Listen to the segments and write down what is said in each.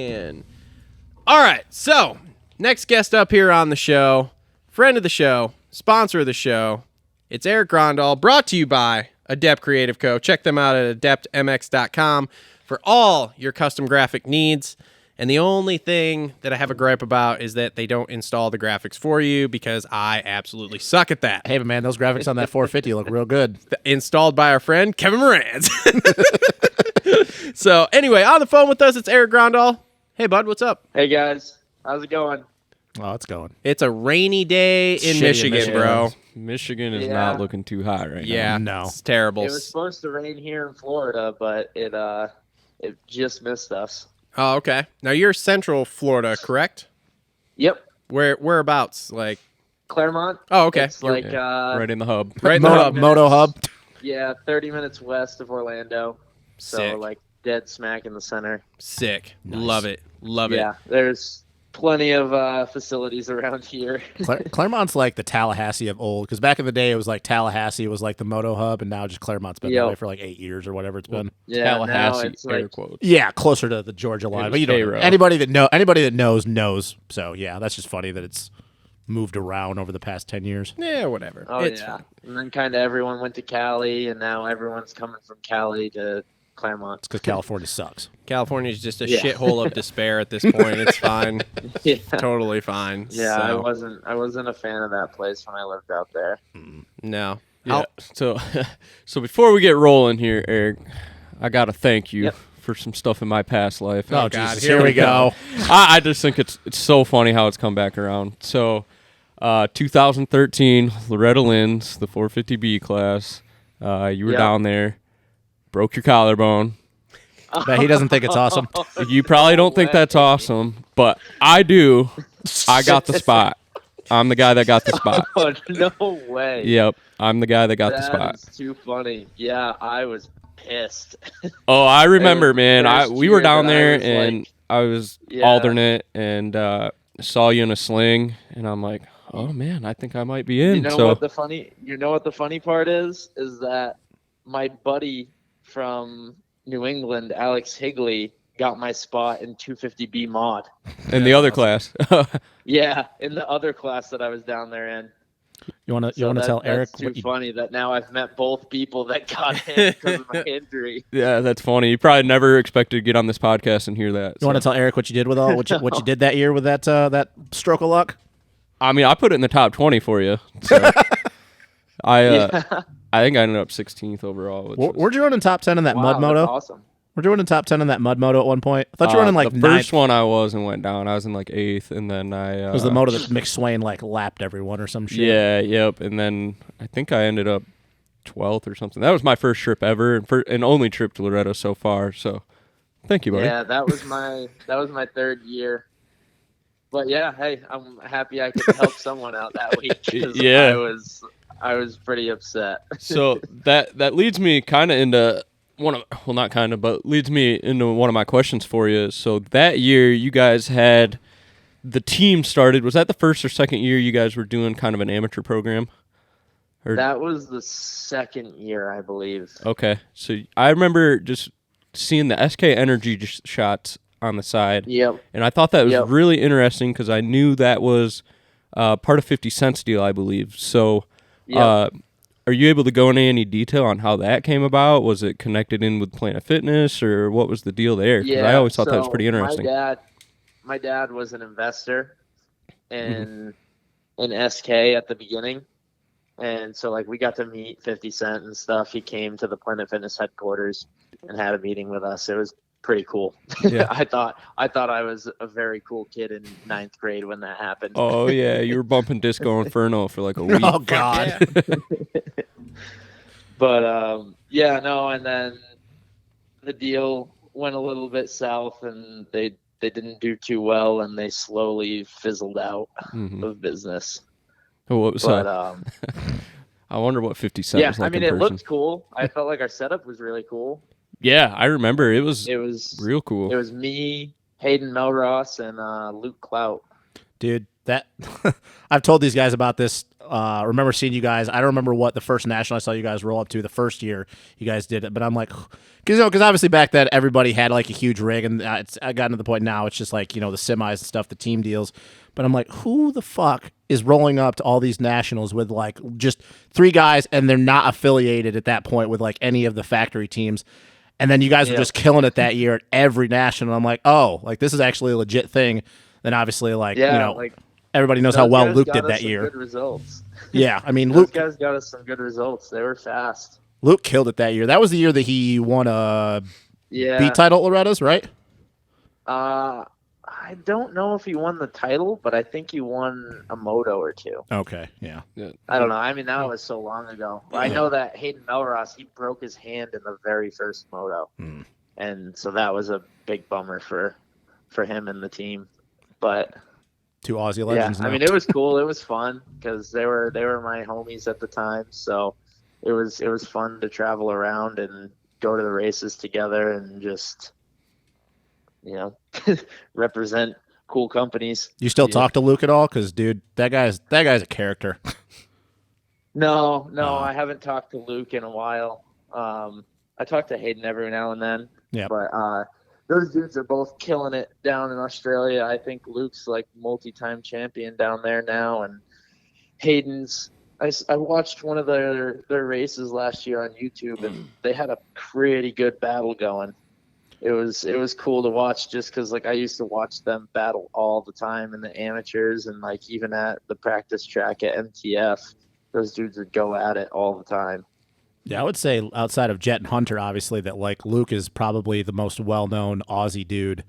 And all right, so next guest up here on the show, friend of the show, sponsor of the show, it's Eric Grondahl, brought to you by Adept Creative Co. Check them out at adeptmx.com for all your custom graphic needs. And the only thing that I have a gripe about is that they don't install the graphics for you because I absolutely suck at that. Hey, man, those graphics on that 450 look real good. Installed by our friend Kevin Moranz. So anyway, on the phone with us, it's Eric Grondahl. Hey, bud, what's up? Hey, guys. How's it going? Oh, it's going. It's a rainy day in Michigan, bro. Michigan is not looking too hot right now. Yeah, No. it's terrible. It was supposed to rain here in Florida, but it just missed us. Oh, okay. Now you're Central Florida, correct? Yep. Whereabouts? Like, Claremont. oh, okay. It's like, right in the hub. Right in the hub. Moto Hub. yeah, 30 minutes west of Orlando. So, Sick. like, dead smack in the center. Sick. Nice. Love it. Love it. Yeah, there's plenty of facilities around here. Claremont's like the Tallahassee of old, because back in the day it was like Tallahassee was like the Moto Hub, and now just Claremont's been that way for like 8 years or whatever it's been. Yeah, now Tallahassee, it's air like, quotes. Yeah, closer to the Georgia line, was but you don't. K-Row. Anybody that knows. So yeah, that's just funny that it's moved around over the past 10 years. Yeah, whatever. oh, It's yeah. fine. And then kind of everyone went to Cali, and now everyone's coming from Cali to Claremont. It's because California sucks. California's just a Yeah. shithole of despair at this point. It's fine. Yeah. Totally fine. Yeah, So, I wasn't a fan of that place when I lived out there. no. Yeah. So before we get rolling here, Eric, I got to thank you Yep. for some stuff in my past life. Oh, God, Jesus, here here we we go. I just think it's so funny how it's come back around. So 2013, Loretta Lynn's, the 450B class. You were Yep. down there, broke your collarbone. But he doesn't think it's awesome. You probably don't think that's awesome, but I do. I got the spot. I'm the guy that got the spot. Oh, no way. Yep, I'm the guy that got the That spot. is too funny. Yeah, I was pissed. Oh, I remember, And man. first We were year down that I there, was, and like- I was Yeah. alternate, and saw you in a sling, and I'm like, oh man, I think I might be in. You know So what the funny part is that my buddy from New England, Alex Higley, got my spot in 250B mod. in the other class. Yeah, in the other class that I was down there in. You want to So tell Eric that's too what you funny that now I've met both people that got in because of my injury. Yeah, that's funny. You probably never expected to get on this podcast and hear that. want to so. tell Eric what you did with what you did that year with that stroke of luck? I mean, I put it in the top 20 for you. So. Yeah. I think I ended up 16th overall. Which was- Weren't you running top 10 in that Wow, mud that's moto? awesome. We're doing a top 10 in that mud moto at one point. I thought you were running like the ninth. first one I was and went down. I was in like 8th, and then I It was the moto that Mick Swain like lapped everyone or some shit. Yeah, yep. And then I think I ended up 12th or something. That was my first trip ever, and only trip to Loretto so far. So, thank you, buddy. Yeah, that was my third year. But yeah, hey, I'm happy I could help someone out that week. 'Cause Yeah. I was pretty upset. So that leads me kind of into leads me into one of my questions for you. So that year, you guys had the team started. Was that the first or second year you guys were doing kind of an amateur program? Or, That was the second year, I believe. okay, so I remember just seeing the SK Energy shots on the side. Yep. And I thought that was Yep. really interesting because I knew that was part of 50 Cent's deal, I believe. So Yep. are you able to go into any detail on how that came about? Was it connected in with Planet Fitness, or what was the deal there? Because I always thought that was pretty interesting. My dad was an investor in SK at the beginning. And so, like, we got to meet 50 Cent and stuff. He came to the Planet Fitness headquarters and had a meeting with us. It was pretty cool. Yeah. I thought I was a very cool kid in 9th grade when that happened. Oh, yeah, you were bumping Disco Inferno for like a week. Oh God. But yeah, no, and then the deal went a little bit south, and they didn't do too well, and they slowly fizzled out Mhm. of business. Oh, what was But that? I wonder what 50 Cent yeah, was like I mean, in it person. looked cool. I felt like our setup was really cool. Yeah, I remember. It was It was real cool. It was me, Hayden Melross, and Luke Clout. Dude, that I've told these guys about this remember seeing you guys. I don't remember what the first national I saw you guys roll up to the first year you guys did it, but I'm like, because obviously back then everybody had like a huge rig, and I gotten to the point now it's just like the semis and stuff, the team deals. But I'm like, who the fuck is rolling up to all these nationals with like just 3 guys, and they're not affiliated at that point with like any of the factory teams? And then you guys were just killing it that year at every national. I'm like, oh, like this is actually a legit thing. Then obviously, like like everybody knows how well Luke did that year. Good results. Yeah, I mean, Luke guys got us some good results. They were fast. Luke killed it that year. That was the year that he won a B title at Loretta's, right? I don't know if he won the title, but I think he won a moto or 2. Okay, yeah. I don't know. I mean, that was so long ago. I know that Hayden Melross, he broke his hand in the very first moto, and so that was a big bummer for him and the team. But 2 Aussie legends. I mean, it was cool. It was fun because they were my homies at the time, so it was fun to travel around and go to the races together and just represent cool companies. You still talk to Luke at all? Because dude, that guy's a character. No, I haven't talked to Luke in a while. I talk to Hayden every now and then. Yeah, but those dudes are both killing it down in Australia. I think Luke's like multi-time champion down there now, and Hayden's. I watched one of their races last year on YouTube, and they had a pretty good battle going. It was cool to watch just because like I used to watch them battle all the time in the amateurs, and like even at the practice track at MTF, those dudes would go at it all the time. Yeah, I would say outside of Jet and Hunter, obviously, that like Luke is probably the most well-known Aussie dude.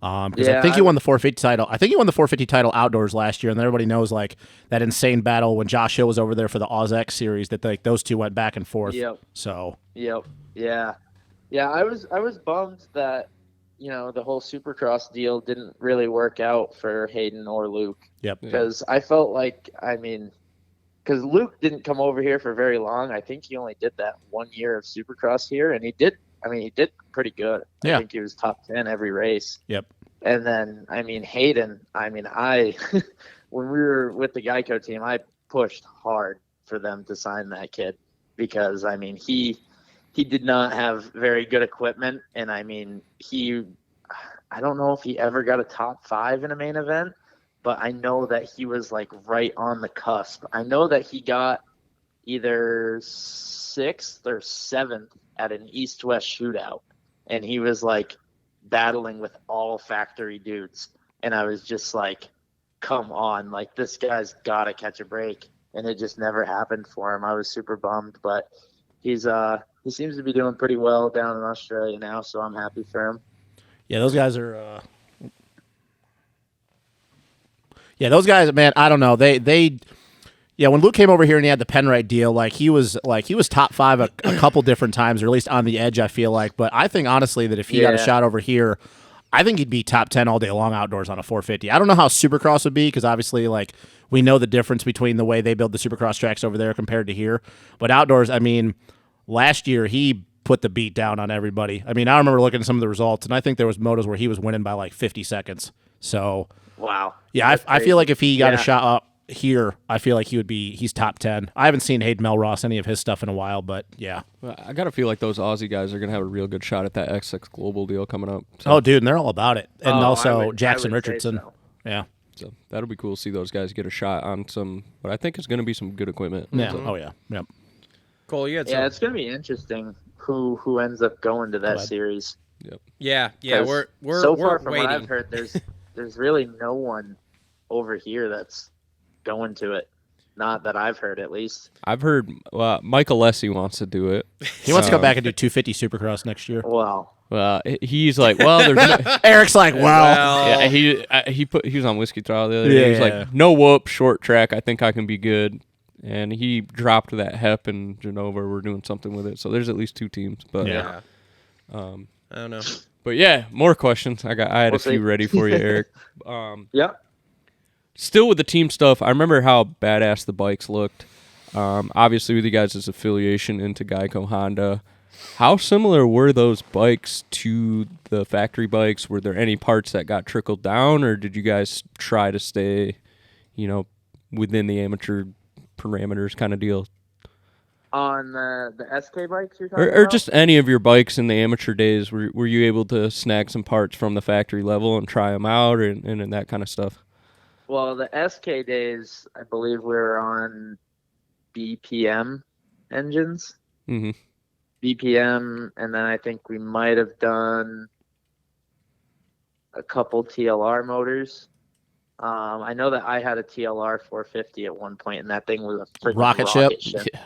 Because I think he won the 450 title. I think he won the 450 title outdoors last year, and everybody knows like that insane battle when Josh Hill was over there for the AusX series that like those two went back and forth. Yep. So. Yep. Yeah. Yeah. I was bummed that the whole Supercross deal didn't really work out for Hayden or Luke. Yep. Because I felt like because Luke didn't come over here for very long. I think he only did that 1 year of Supercross here, and he did pretty good. Yeah. I think he was top 10 every race. Yep. And then, Hayden, I when we were with the Geico team, I pushed hard for them to sign that kid because, he did not have very good equipment. And, I don't know if he ever got a top 5 in a main event, but I know that he was, like, right on the cusp. I know that he got either 6th or 7th at an East-West shootout, and he was like battling with all factory dudes, and I was just like, come on, like this guy's gotta catch a break, and it just never happened for him. I was super bummed, but he seems to be doing pretty well down in Australia now, so I'm happy for him. Yeah, those guys are those guys, man, I don't know. Yeah, when Luke came over here and he had the Penrite deal, he was top 5 a couple different times, or at least on the edge, I feel like. But I think honestly that if he got a shot over here, I think he'd be top 10 all day long outdoors on a 450. I don't know how Supercross would be because obviously we know the difference between the way they build the Supercross tracks over there compared to here. But outdoors, last year he put the beat down on everybody. I remember looking at some of the results, and I think there was motos where he was winning by 50 seconds. So wow, yeah, I feel like if he got a shot up here, I feel like he's top 10. I haven't seen Hayden Melross, any of his stuff in a while, but yeah. Well, I got to feel like those Aussie guys are going to have a real good shot at that XX Global deal coming up. So. Oh, dude, and they're all about it. And also Jackson Richardson. So. Yeah. So that'll be cool to see those guys get a shot on what I think is going to be some good equipment. Yeah. So. Oh, yeah. Yep. Cole, you had some... Yeah, it's going to be interesting who ends up going to that series. Yep. Yeah. We're so far from waiting. what I've heard, there's really no one over here that's going to it. Not that I've heard, at least. I've heard Michael Lessie wants to do it. He wants to come back and do 250 Supercross next year. Wow. He's like, there's no... Eric's like, Yeah, he was on Whiskey Trial the other day. He's like, no whoop, short track. I think I can be good. And he dropped that HEP in Genova. We're doing something with it. So there's at least 2 teams. But yeah. I don't know. But yeah, more questions. I had a few ready for you, Eric. Yeah. Still with the team stuff, I remember how badass the bikes looked. Obviously, with you guys' affiliation into Geico Honda, how similar were those bikes to the factory bikes? Were there any parts that got trickled down, or did you guys try to stay, within the amateur parameters kind of deal? On the SK bikes you're talking Or about? just any of your bikes in the amateur days, were you able to snag some parts from the factory level and try them out and that kind of stuff? Well, the SK days, I believe we were on BPM engines. Mm-hmm. BPM, and then I think we might have done a couple TLR motors. I know that I had a TLR 450 at one point, and that thing was a freaking Rocket ship.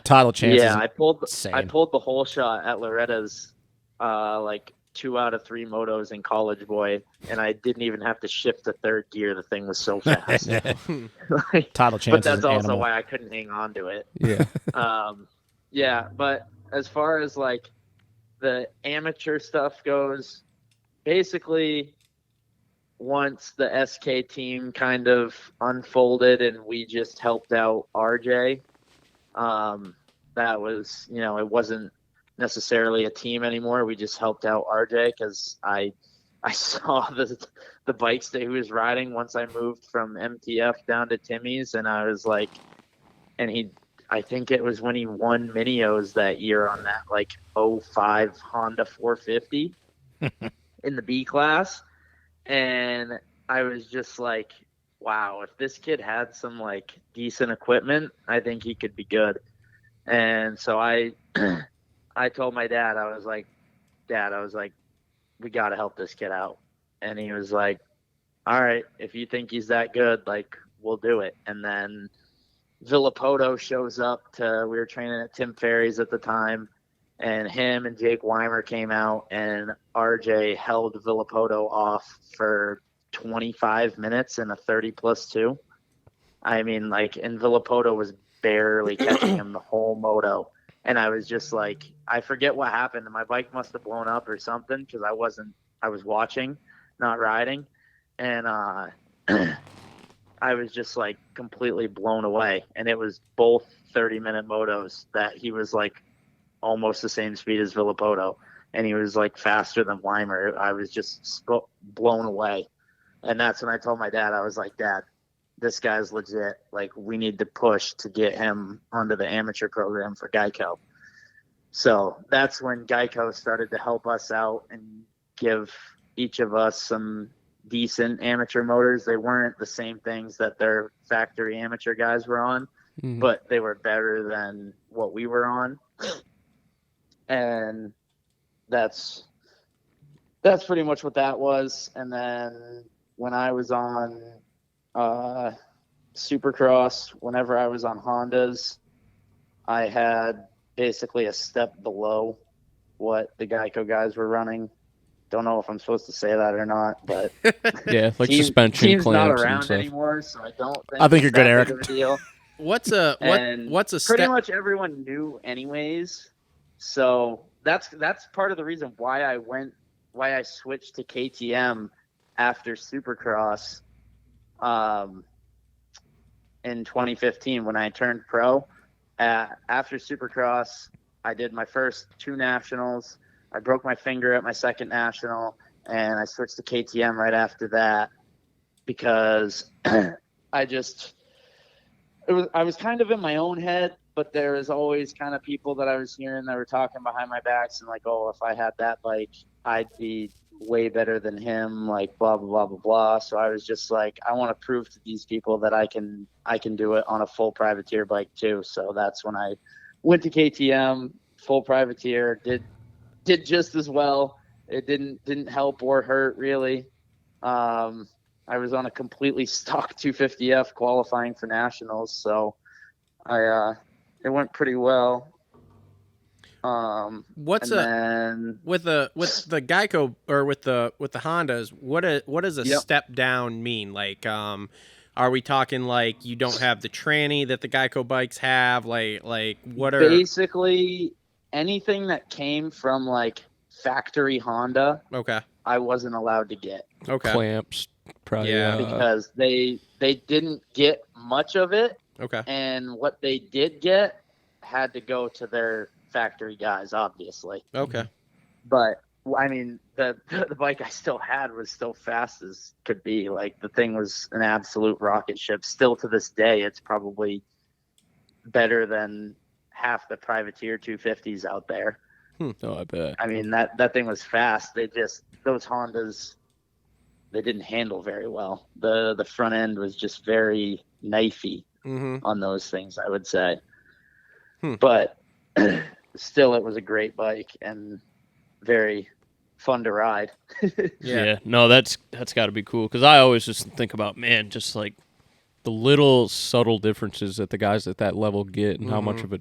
Title chances. Yeah, I pulled insane. the whole shot at Loretta's, like 2 out of 3 motos in College Boy, and I didn't even have to shift to third gear. The thing was so fast. Like, Title chances. but that's also animal. why I couldn't hang on to it. Yeah. Yeah, but as far as like the amateur stuff goes, basically once the SK team kind of unfolded and we just helped out RJ, that was, it wasn't necessarily a team anymore. We just helped out RJ because I saw the bikes that he was riding once I moved from MTF down to Timmy's, and I was like, I think it was when he won Minios that year on that like 05 Honda 450 in the B class. And I was just like, wow, if this kid had some like decent equipment, I think he could be good. And so I told my dad, I was like, we got to help this kid out. And he was like, all right, if you think he's that good, like, we'll do it. And then Villapoto shows up we were training at Tim Ferry's at the time, and him and Jake Weimer came out, and RJ held Villapoto off for 25 minutes in a 30+2. I mean, like, and Villapoto was barely catching him the whole moto. And I was just like, I forget what happened. My bike must have blown up or something because I was watching, not riding. And I was just like completely blown away. And it was both 30-minute motos that he was like almost the same speed as Villapoto. And he was like faster than Weimer. I was just blown away. And that's when I told my dad, I was like, Dad, this guy's legit. Like, we need to push to get him onto the amateur program for Geico. So that's when Geico started to help us out and give each of us some decent amateur motors. They weren't the same things that their factory amateur guys were on, but they were better than what we were on. And that's pretty much what that was. And then when I was on Supercross, whenever I was on Hondas, I had basically a step below what the Geico guys were running. Don't know if I'm supposed to say that or not, but yeah, like suspension team's clamps not and around stuff. anymore, so I don't think I think you're it's good, that Eric. big of a deal. What's a Pretty step? much everyone knew anyways. So that's part of the reason why I switched to KTM after Supercross in 2015 when I turned pro. After Supercross, I did my first 2 nationals. I broke my finger at my second national, and I switched to KTM right after that because I was kind of in my own head, but there was always kind of people that I was hearing that were talking behind my backs and like, oh, if I had that bike, I'd be way better than him, like blah, blah, blah, blah, blah. So I was just like, I want to prove to these people that I can do it on a full privateer bike too. So that's when I went to KTM, full privateer, did just as well. It didn't help or hurt really. I was on a completely stock 250F qualifying for nationals, so it went pretty well. What's then, with the Geico or with the Hondas? What does a step down mean? Like, are we talking like you don't have the tranny that the Geico bikes have? Like what are basically anything that came from like factory Honda? Okay, I wasn't allowed to get. Okay, Clamps, probably. Yeah. Because they didn't get much of it. Okay, And what they did get had to go to their factory guys, obviously. okay. But I mean, the bike I still had was still fast as could be. Like, the thing was an absolute rocket ship. Still to this day, it's probably better than half the privateer 250s out there. Oh, I bet. I mean, that thing was fast. Those Hondas, they didn't handle very well. The front end was just very knifey on those things, I would say. But still, it was a great bike and very fun to ride. Yeah. No, that's got to be cool, because I always just think about, man, just like the little subtle differences that the guys at that level get and how much of a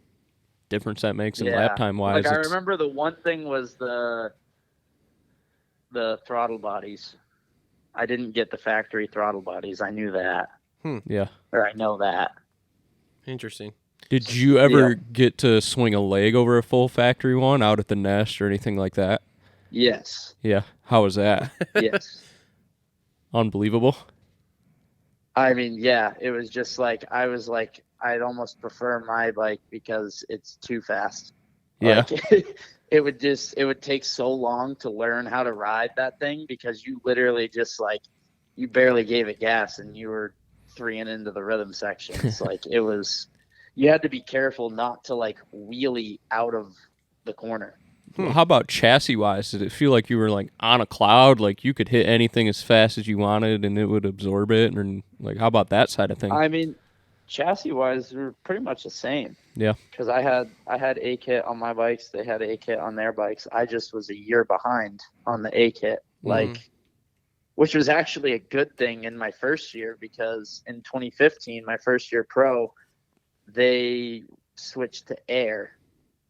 difference that makes in lap time wise. Like, I remember the one thing was the throttle bodies. I didn't get the factory throttle bodies. I knew that. Yeah. Or I know that. Interesting. Did you ever get to swing a leg over a full factory one out at the nest or anything like that? Yes. Yeah. How was that? Yes. Unbelievable. I mean, yeah, it was just like, I was like, I'd almost prefer my bike because it's too fast. Yeah. Like, it would take so long to learn how to ride that thing, because you literally just like, you barely gave it gas and you were 3 into the rhythm sections. Like, it was, you had to be careful not to like wheelie out of the corner. Well, how about chassis wise? Did it feel like you were like on a cloud, like you could hit anything as fast as you wanted and it would absorb it? And like, how about that side of things? I mean, chassis wise, we were pretty much the same. Yeah. Because I had A kit on my bikes, they had A kit on their bikes. I just was a year behind on the A kit, like, which was actually a good thing in my first year, because in 2015, my first year pro, they switched to air.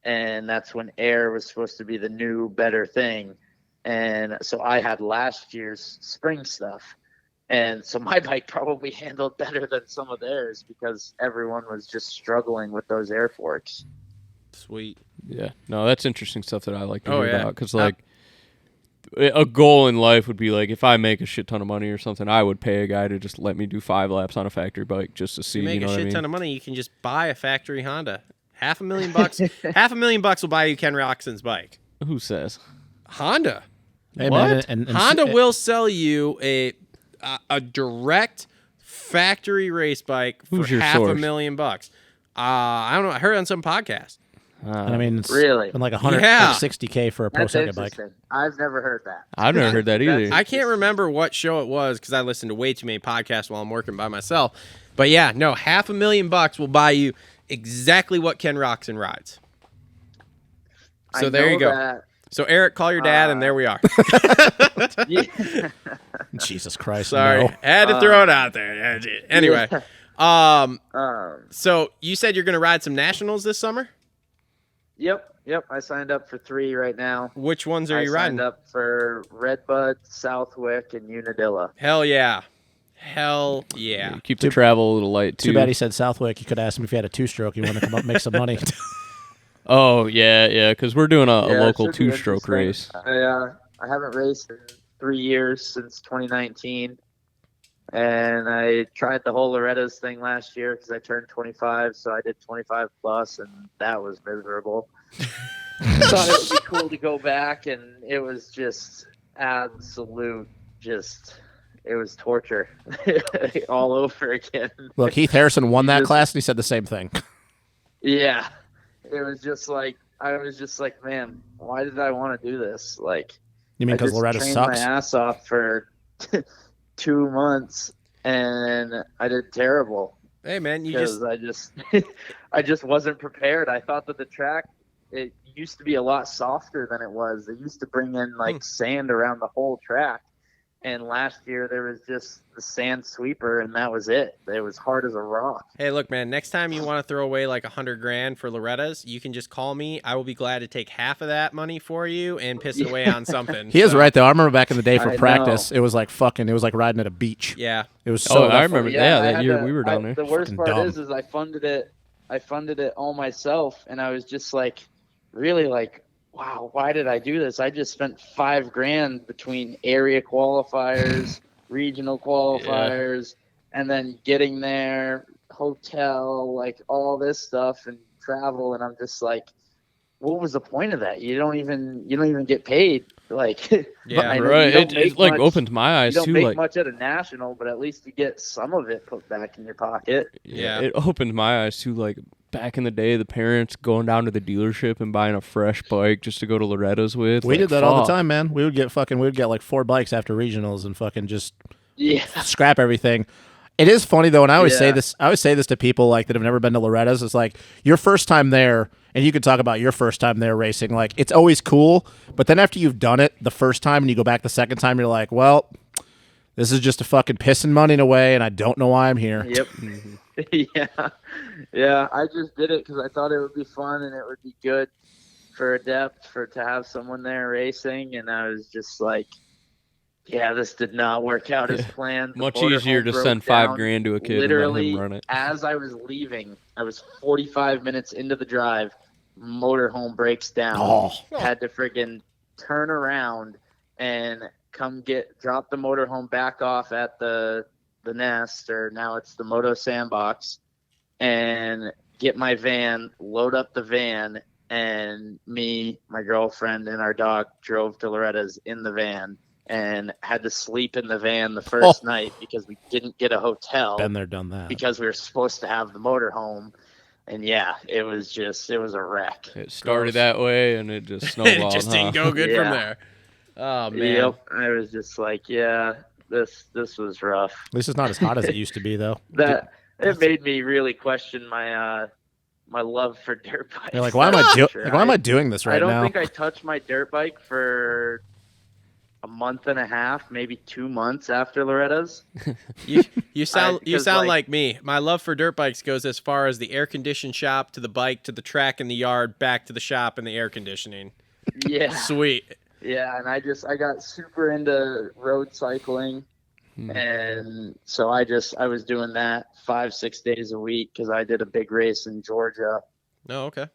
And that's when air was supposed to be the new, better thing. And so I had last year's spring stuff. And so my bike probably handled better than some of theirs, because everyone was just struggling with those air forks. Sweet. Yeah. No, that's interesting stuff that I like to hear about. Because, like, a goal in life would be, like, if I make a shit ton of money or something, I would pay a guy to just let me do 5 laps on a factory bike just to see, You make know a what I shit mean? ton of money, you can just buy a factory Honda. $500,000. $500,000 will buy you Ken Roxon's bike. Who says? Honda. Hey, What? man, and Honda will sell you a direct factory race bike for Who's your source? $500,000. I don't know. I heard it on some podcast. and I mean, it's Really? been like Yeah. $160K for a pro That's circuit bike. interesting. I've never heard that. I've never heard that either. That's- I can't remember what show it was because I listen to way too many podcasts while I'm working by myself. But yeah, no, $500,000 will buy you exactly what Ken Roxon rides. So I there you know go. that- So Eric, call your dad, and there we are. Yeah. Jesus Christ! Sorry, no. had to throw it out there. Anyway, Yeah. so you said you're going to ride some nationals this summer. Yep. I signed up for 3 right now. Which ones are I you riding? signed up for Redbud, Southwick, and Unadilla. Hell yeah. Hell yeah. Keep the travel a little light, too. Too bad he said Southwick. You could ask him if he had a 2-stroke. He wanted to come up make some money. Oh, yeah, because we're doing a Yeah, it local should be 2-stroke race. interesting. I haven't raced in 3 years since 2019, and I tried the whole Loretta's thing last year because I turned 25, so I did 25 plus, and that was miserable. Thought it would be cool to go back, and it was just absolute, it was torture all over again. Look, Heath Harrison won that class, and he said the same thing. Yeah, it was just like, I was just like, man, why did I want to do this? Like, You mean I because just Loretta trained sucks? my ass off for 2 months, and I did terrible Hey, man, you because just I just wasn't prepared. I thought that the track, it used to be a lot softer than it was. They used to bring in like sand around the whole track, and last year there was just the sand sweeper, and that was it. It was hard as a rock. Hey, look, man, next time you want to throw away like $100,000 for Loretta's, you can just call me. I will be glad to take half of that money for you and piss it away on something. He is right, though. I remember back in the day for I practice, know. it was like riding at a beach. Yeah. It was so I remember. Yeah, I that had year to- we were down there. The worst Fucking part dumb. is I funded it all myself, and I was just like, really like, wow, why did I do this? I just spent $5,000 between area qualifiers, regional qualifiers, and then getting there, hotel, like all this stuff and travel, and I'm just like, what was the point of that? You don't even get paid. Like, Yeah, I know Right. you don't It make like much- opened my you eyes, don't too. make Like, much at a national, but at least you get some of it put back in your pocket. Yeah. It opened my eyes to like back in the day, the parents going down to the dealership and buying a fresh bike just to go to Loretta's with. We Like, did that all the fuck. time, man. We would get like 4 bikes after regionals and fucking just Yeah. scrap everything. It is funny though, and I always say Yeah. this. I always say this to people like that have never been to Loretta's. It's like your first time there, and you can talk about your first time there racing. Like it's always cool, but then after you've done it the first time and you go back the second time, you're like, well, this is just a fucking pissing money away, and I don't know why I'm here. Yep. Yeah. I just did it because I thought it would be fun and it would be good for Adept to have someone there racing, and I was just like, yeah, this did not work out as planned. The Much motorhome easier to broke send down. $5,000 to a kid Literally, and let him run it. as I was leaving, I was 45 minutes into the drive. Motorhome breaks down. Oh. Had to friggin' turn around and drop the motorhome back off at the nest, or now it's the Moto Sandbox, and get my van, load up the van, and me, my girlfriend, and our dog drove to Loretta's in the van. And had to sleep in the van the first night because we didn't get a hotel. Been there, done that. Because we were supposed to have the motorhome. And yeah, it was a wreck. It started that way, and it just it snowballed. just didn't go good from there. Oh man. Yep. I was just like, yeah, this was rough. At least it's not as hot as it used to be, though. It made me really question my my love for dirt bikes. You're like, why am I doing this right I don't now? think I touched my dirt bike for a month and a half, maybe 2 months after Loretta's. You sound because, like me. My love for dirt bikes goes as far as the air conditioned shop to the bike to the track in the yard, back to the shop and the air conditioning. Yeah. Sweet. Yeah, and I got super into road cycling. And so I was doing that 5-6 days a week because I did a big race in Georgia. Oh, okay.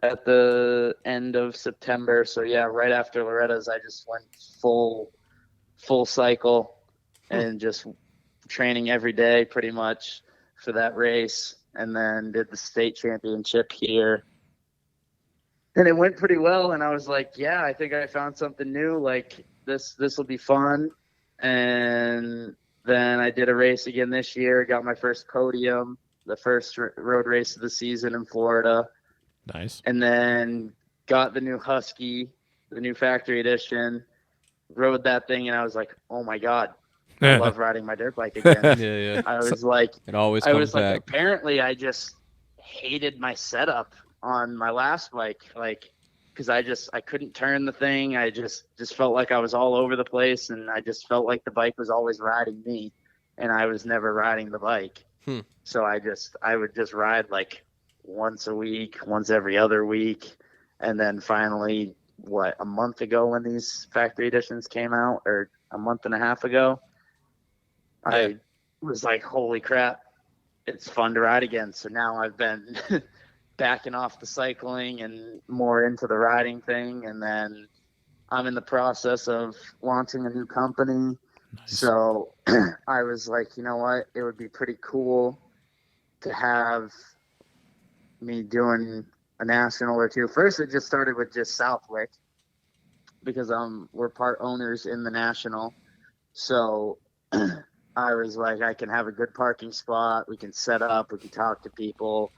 At the end of September. So yeah, right after Loretta's, I just went full cycle and just training every day pretty much for that race, and then did the state championship here. And it went pretty well, and I was like, yeah, I think I found something new. Like this will be fun. And then I did a race again this year, got my first podium, the first road race of the season in Florida. Nice. And then got the new Husky, the new factory edition, rode that thing, and I was like, oh my God, I love riding my dirt bike again. Yeah. I was like, It always comes back. apparently I just hated my setup on my last bike, like, because I couldn't turn the thing. I just felt like I was all over the place, and I just felt like the bike was always riding me, and I was never riding the bike. So I would just ride like once a week, once every other week. And then finally, a month ago when these factory editions came out, or a month and a half ago, I was like, holy crap, it's fun to ride again. So now I've been backing off the cycling and more into the riding thing. And then I'm in the process of launching a new company. Nice. So I was like, you know what? It would be pretty cool to have me doing a national or two. First, it just started with just Southwick because we're part owners in the national. So I was like, I can have a good parking spot. We can set up. We can talk to people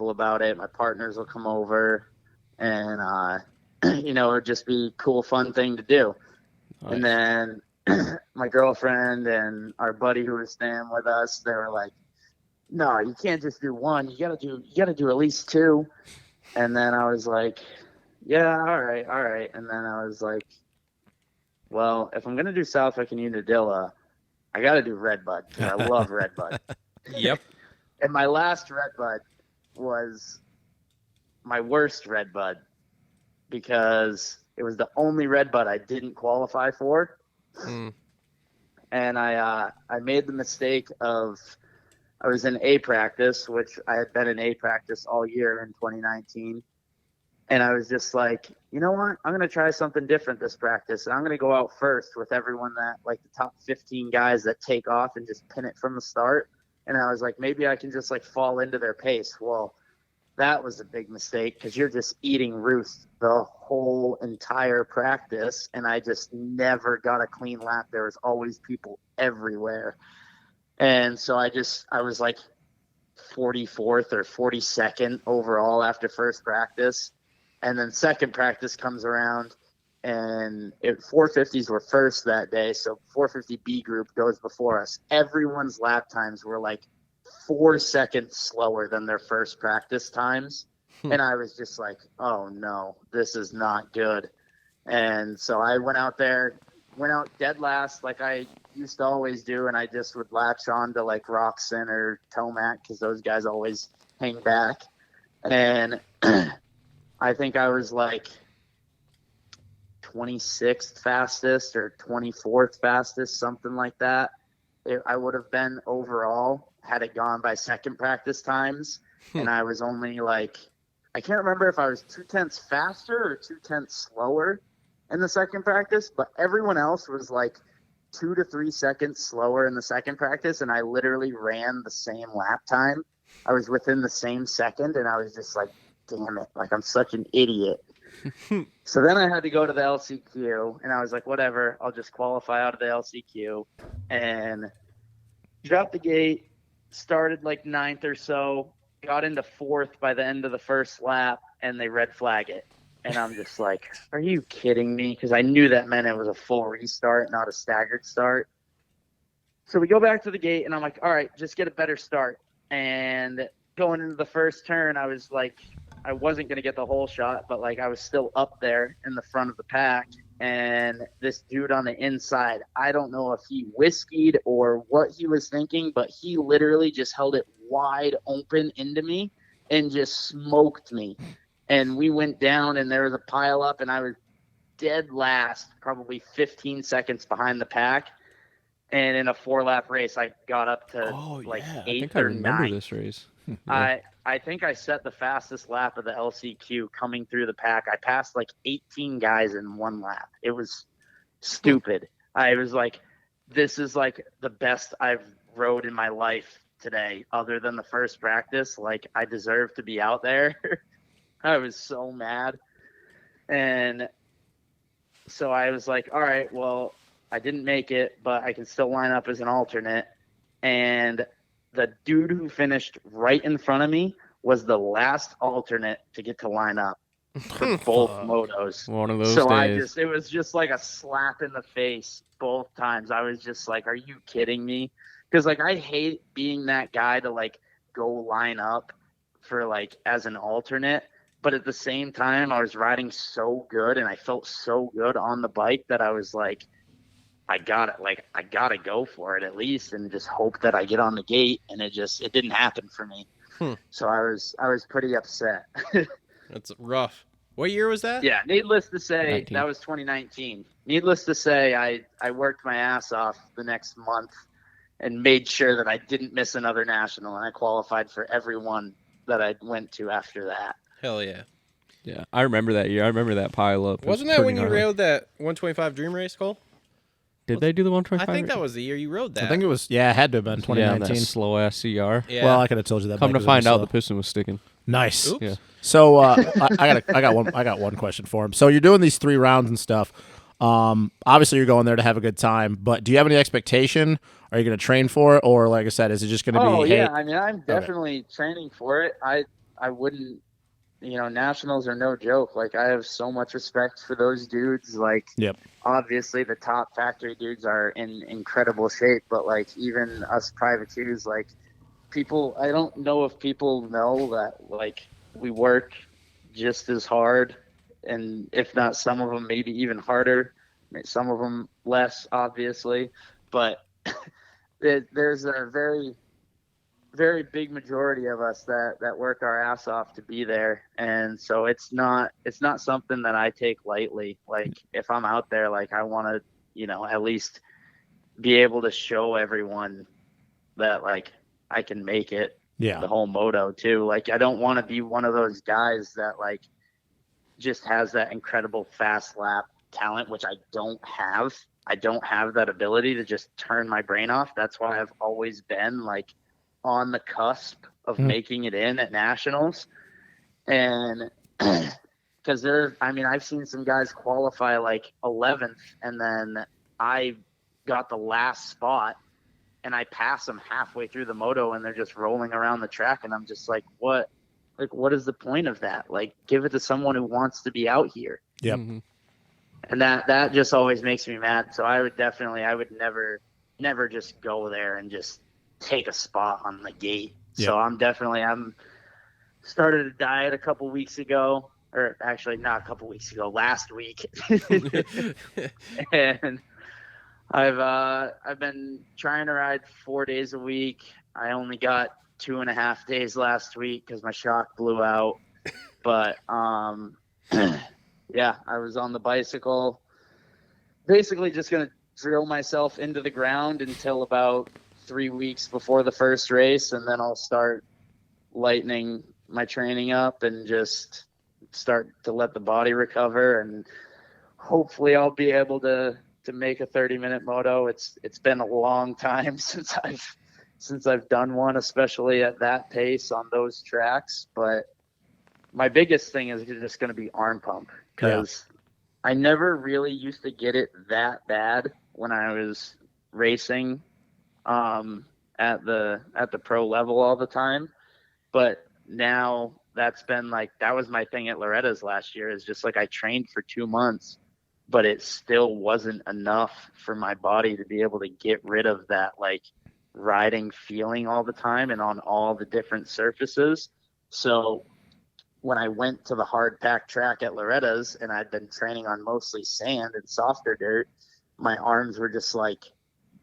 about it. My partners will come over, and it'd just be a cool, fun thing to do. Nice. And then my girlfriend and our buddy who was staying with us, they were like, no, you can't just do one. You gotta do at least two. And then I was like, yeah, all right. And then I was like, well, if I'm gonna do Southwick and Unadilla, I gotta do Redbud because I love Redbud. Yep. And my last Redbud was my worst Redbud because it was the only Redbud I didn't qualify for. And I made the mistake of, I was in A practice, which I had been in A practice all year in 2019. And I was just like, you know what? I'm going to try something different this practice. And I'm going to go out first with everyone that, like the top 15 guys that take off and just pin it from the start. And I was like, maybe I can just like fall into their pace. Well, that was a big mistake because you're just eating roost the whole entire practice. And I just never got a clean lap. There was always people everywhere. And so I was like, 44th or 42nd overall after first practice. And then second practice comes around, and 450s were first that day. So 450 B group goes before us. Everyone's lap times were like 4 seconds slower than their first practice times. And I was just like, oh no, this is not good. And so I went out dead last like I used to always do, and I just would latch on to like Roxon or Tomac because those guys always hang back. And I think I was like 26th fastest or 24th fastest, something like that. I would have been overall had it gone by second practice times. And I was only like, I can't remember if I was 0.2 faster or 0.2 slower in the second practice, but everyone else was like 2 to 3 seconds slower in the second practice. And I literally ran the same lap time. I was within the same second, and I was just like, damn it, like I'm such an idiot. So then I had to go to the LCQ, and I was like, whatever, I'll just qualify out of the LCQ. And dropped the gate, started like 9th or so, got into 4th by the end of the first lap, and they red flag it. And I'm just like, are you kidding me? Because I knew that meant it was a full restart, not a staggered start. So we go back to the gate, and I'm like, all right, just get a better start. And going into the first turn, I was like, I wasn't going to get the whole shot, but like I was still up there in the front of the pack. And this dude on the inside, I don't know if he whiskeyed or what he was thinking, but he literally just held it wide open into me and just smoked me. And we went down, and there was a pile up, and I was dead last, probably 15 seconds behind the pack. And in a 4-lap race, I got up to I 8th think I or remember 9th. this race. I think I set the fastest lap of the LCQ coming through the pack. I passed like 18 guys in one lap. It was stupid. I was like, this is like the best I've rode in my life today, other than the first practice. Like, I deserve to be out there. I was so mad. And so I was like, all right, well, I didn't make it, but I can still line up as an alternate. And the dude who finished right in front of me was the last alternate to get to line up for both motos. One of those so days. it was just like a slap in the face both times. I was just like, are you kidding me? Because like, I hate being that guy to like go line up for like as an alternate. But at the same time, I was riding so good, and I felt so good on the bike that I was like, I got it. Like, I got to go for it at least, and just hope that I get on the gate. And it didn't happen for me. So I was pretty upset. That's rough. What year was that? Yeah. Needless to say, 19. that was 2019. Needless to say, I worked my ass off the next month and made sure that I didn't miss another national. And I qualified for every one that I went to after that. Hell yeah. Yeah, I remember that year. I remember that pile up. It was Wasn't that pretty when you gnarly. rode that 125 Dream Race, Cole? Did they do the 125? I think that was the year you rode that. I think it was, yeah, it had to have been Yeah, 2019. that slow ass CR. Yeah. Well, I could have told you that. Come bike to was find really out, slow. the piston was sticking. Nice. Oops. Yeah. So I got one question for him. So you're doing these 3 rounds and stuff. Obviously you're going there to have a good time, but do you have any expectation? Are you going to train for it, or like I said, is it just going to be? Oh hey, yeah, I mean, I'm definitely training for it. I wouldn't, nationals are no joke. Like, I have so much respect for those dudes. Like, Yep. obviously the top factory dudes are in incredible shape, but like even us privateers, like people, I don't know if people know that like we work just as hard, and if not some of them maybe even harder, some of them less obviously, but there's a very, very big majority of us that work our ass off to be there. And so it's not something that I take lightly. Like, if I'm out there, like, I want to, at least be able to show everyone that like I can make it Yeah. the whole moto too. Like, I don't want to be one of those guys that like just has that incredible fast lap talent, which I don't have. I don't have that ability to just turn my brain off. That's why I've always been like on the cusp of making it in at nationals. And because I've seen some guys qualify like 11th, and then I got the last spot, and I pass them halfway through the moto and they're just rolling around the track. And I'm just like, what is the point of that? Like, give it to someone who wants to be out here. Yep. Mm-hmm. And that just always makes me mad. So I would never just go there and just take a spot on the gate. Yep. So I'm started a diet a couple weeks ago, or actually not a couple weeks ago, last week. And I've been trying to ride 4 days a week. I only got 2.5 days last week because my shock blew out. But yeah, I was on the bicycle, basically just gonna drill myself into the ground until about 3 weeks before the first race, and then I'll start lightening my training up and just start to let the body recover, and hopefully I'll be able to make a 30-minute moto. It's been a long time since I've done one, especially at that pace on those tracks. But my biggest thing is just going to be arm pump, because I never really used to get it that bad when I was racing at the pro level all the time. But now that was my thing at Loretta's last year, is just like I trained for 2 months, but it still wasn't enough for my body to be able to get rid of that like riding feeling all the time and on all the different surfaces. So when I went to the hard pack track at Loretta's and I'd been training on mostly sand and softer dirt, my arms were just like,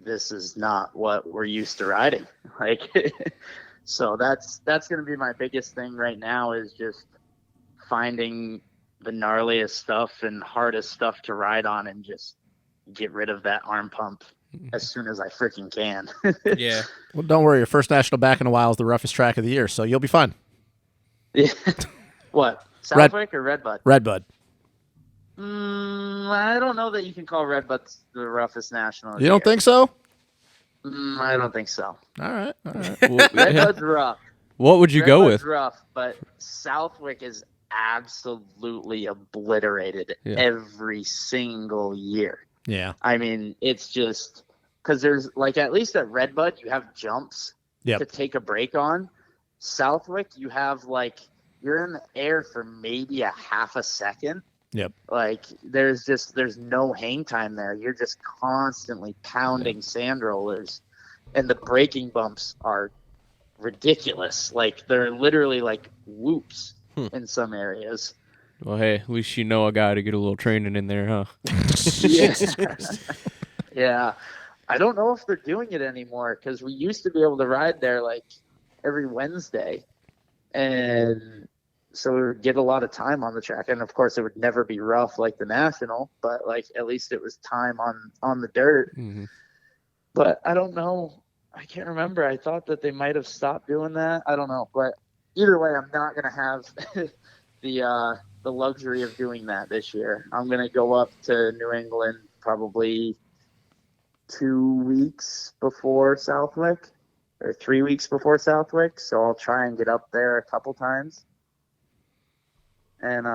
this is not what we're used to riding. Like, so that's going to be my biggest thing right now, is just finding the gnarliest stuff and hardest stuff to ride on and just get rid of that arm pump as soon as I freaking can. Yeah. Well, don't worry. Your first national back in a while is the roughest track of the year, so you'll be fine. Yeah. What? Southwick or Redbud? Redbud. I don't know that you can call Redbud the roughest national. You don't think so? I don't think so. All right. Redbud's rough. What would you go with? Rough, but Southwick is absolutely obliterated every single year. Yeah. I mean, it's just because there's like, at least at Redbud, you have jumps to take a break on. Southwick, you have like, you're in the air for maybe a half a second. Yep. Like there's no hang time there. You're just constantly pounding sand rollers, and the braking bumps are ridiculous. Like they're literally like whoops in some areas. Well, hey, at least you know a guy to get a little training in there, huh? Yeah. Yeah. I don't know if they're doing it anymore, because we used to be able to ride there like every Wednesday, and so we would get a lot of time on the track. And of course it would never be rough like the national, but like at least it was time on the dirt. Mm-hmm. But I don't know. I can't remember. I thought that they might have stopped doing that. I don't know. But either way, I'm not going to have the luxury of doing that this year. I'm going to go up to New England probably 2 weeks before Southwick, or 3 weeks before Southwick. So I'll try and get up there a couple times. And,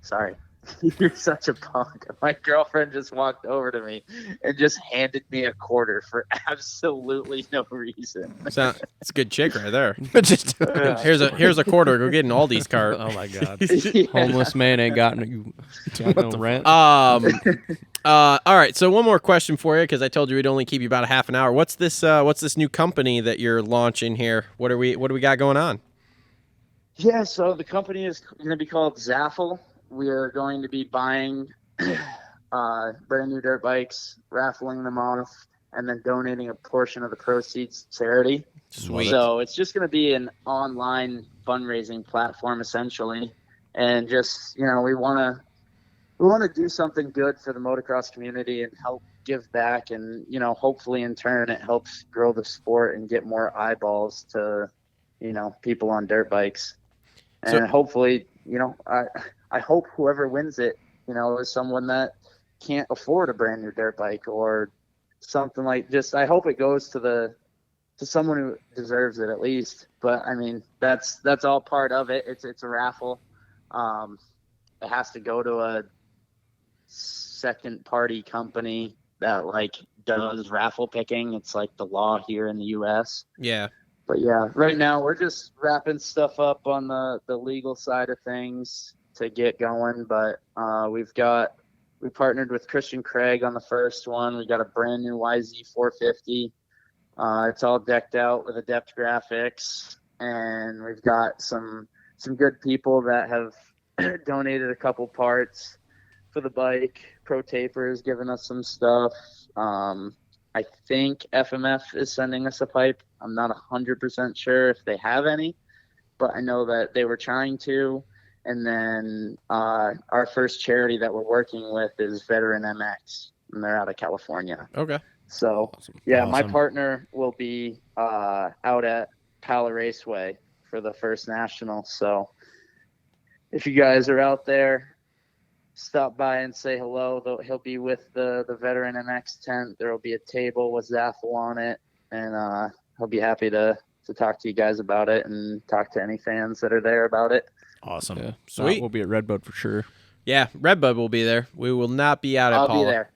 sorry, you're such a punk. My girlfriend just walked over to me and just handed me a quarter for absolutely no reason. It's a good chick right there. Just Here's a quarter. Go get an Aldi's cart. oh my god. Yeah. Homeless man ain't got no rent. All right. So one more question for you, because I told you we'd only keep you about a half an hour. What's this new company that you're launching here? What do we got going on? Yeah, so the company is going to be called Zaffle. We are going to be buying brand new dirt bikes, raffling them off, and then donating a portion of the proceeds to charity. Sweet. So it's just going to be an online fundraising platform, essentially. And just, we want to do something good for the motocross community and help give back. And, hopefully in turn it helps grow the sport and get more eyeballs to, people on dirt bikes. And So- hopefully, I hope whoever wins it, is someone that can't afford a brand new dirt bike or something like just, I hope it goes to someone who deserves it at least. But I mean, that's all part of it. It's a raffle. It has to go to a second party company that like does raffle picking. It's like the law here in the U.S. Yeah. But yeah, right now we're just wrapping stuff up on the legal side of things to get going. But we partnered with Christian Craig on the first one. We got a brand new YZ 450. It's all decked out with Adept graphics, and we've got some good people that have donated a couple parts for the bike. Pro Taper is giving us some stuff. I think FMF is sending us a pipe. I'm not 100% sure if they have any, but I know that they were trying to. And then our first charity that we're working with is Veteran MX, and they're out of California. Okay. So, yeah, my partner will be out at Pala Raceway for the first national. So if you guys are out there, stop by and say hello. He'll be with the Veteran MX tent. There will be a table with Zaffle on it, and he'll be happy to talk to you guys about it and talk to any fans that are there about it. Awesome. Yeah. Sweet. We'll be at Redbud for sure. Yeah, Redbud will be there. We will not be out at I'll Paula. be there.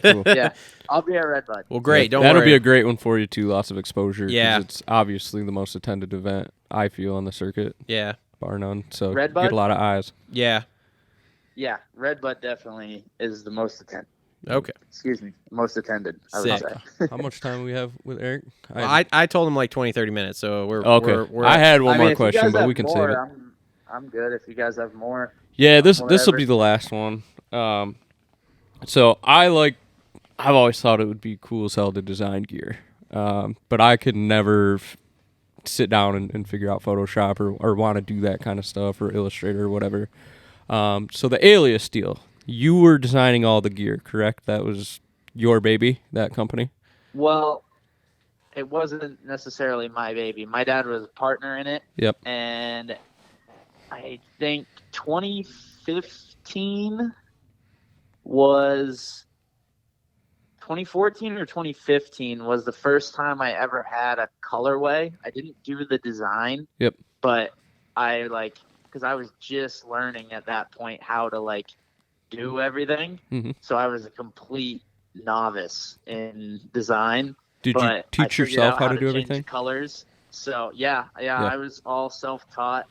Cool. Yeah, I'll be at Redbud. Well, great. Don't That'll worry. be a great one for you too. Lots of exposure. 'Cause Yeah. it's obviously the most attended event I feel on the circuit, Yeah. bar none. So Redbud? get a lot of eyes. Yeah. Yeah, Redbud definitely is the most attended. Okay. Excuse me, most attended, I would Sick. say. How much time we have with Eric? Well, I told him like 20, 30 minutes, so we're Okay. We're I had one I mean, more if you question, guys but have we can more, save it. I'm good if you guys have more. Yeah, this will whatever. be the last one. So I've always thought it would be cool as hell to design gear, but I could never sit down and figure out Photoshop or want to do that kind of stuff or Illustrator or whatever. So the Alias deal, you were designing all the gear, correct? That was your baby, that company? Well, it wasn't necessarily my baby. My dad was a partner in it. Yep. And I think 2014 or 2015 was the first time I ever had a colorway. I didn't do the design. Yep. But I because I was just learning at that point how to do everything. Mhm. So I was a complete novice in design. Did you But teach I figured yourself out how to do change everything? colors. So yeah, I was all self-taught.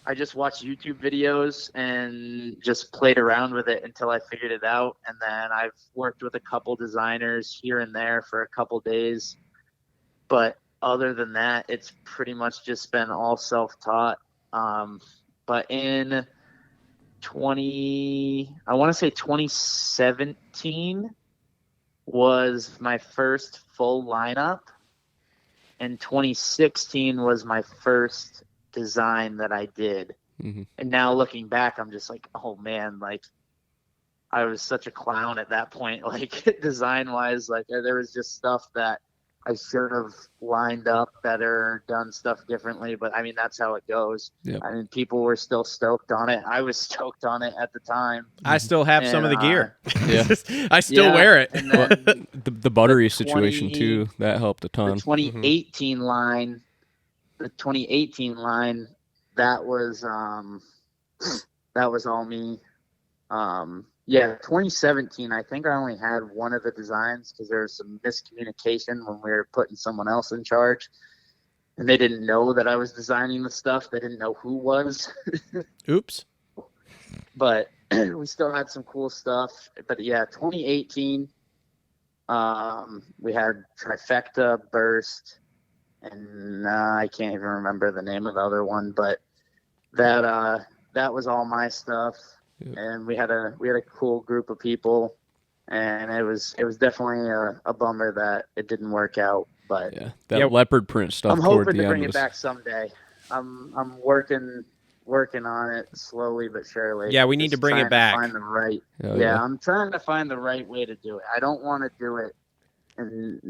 I just watched YouTube videos and just played around with it until I figured it out. And then I've worked with a couple designers here and there for a couple days. But other than that, it's pretty much just been all self-taught. But in 2017 was my first full lineup, and 2016 was my first design that I did. Mm-hmm. And now looking back, I'm just like, oh man, I was such a clown at that point, design wise. There was just stuff that I should have lined up better, done stuff differently. But I mean, that's how it goes. Yep. I mean, people were still stoked on it. I was stoked on it at the time. I still have some of the gear. Yeah. I still wear it. And then The buttery the situation 20 too, that helped a ton. the 2018 line, that was all me. 2017, I think I only had one of the designs because there was some miscommunication when we were putting someone else in charge, and they didn't know that I was designing the stuff. They didn't know who was. Oops. But we still had some cool stuff. But yeah, 2018, we had Trifecta, Burst, and I can't even remember the name of the other one, but that was all my stuff. Yeah. And we had a cool group of people, and it was definitely a bummer that it didn't work out. But Yeah, that leopard print stuff. I'm toward hoping the to bring end it was- back someday. I'm working on it slowly but surely. Yeah, we need Just to bring it trying back. find the right. Oh, Yeah, I'm trying to find the right way to do it. I don't want to do it and do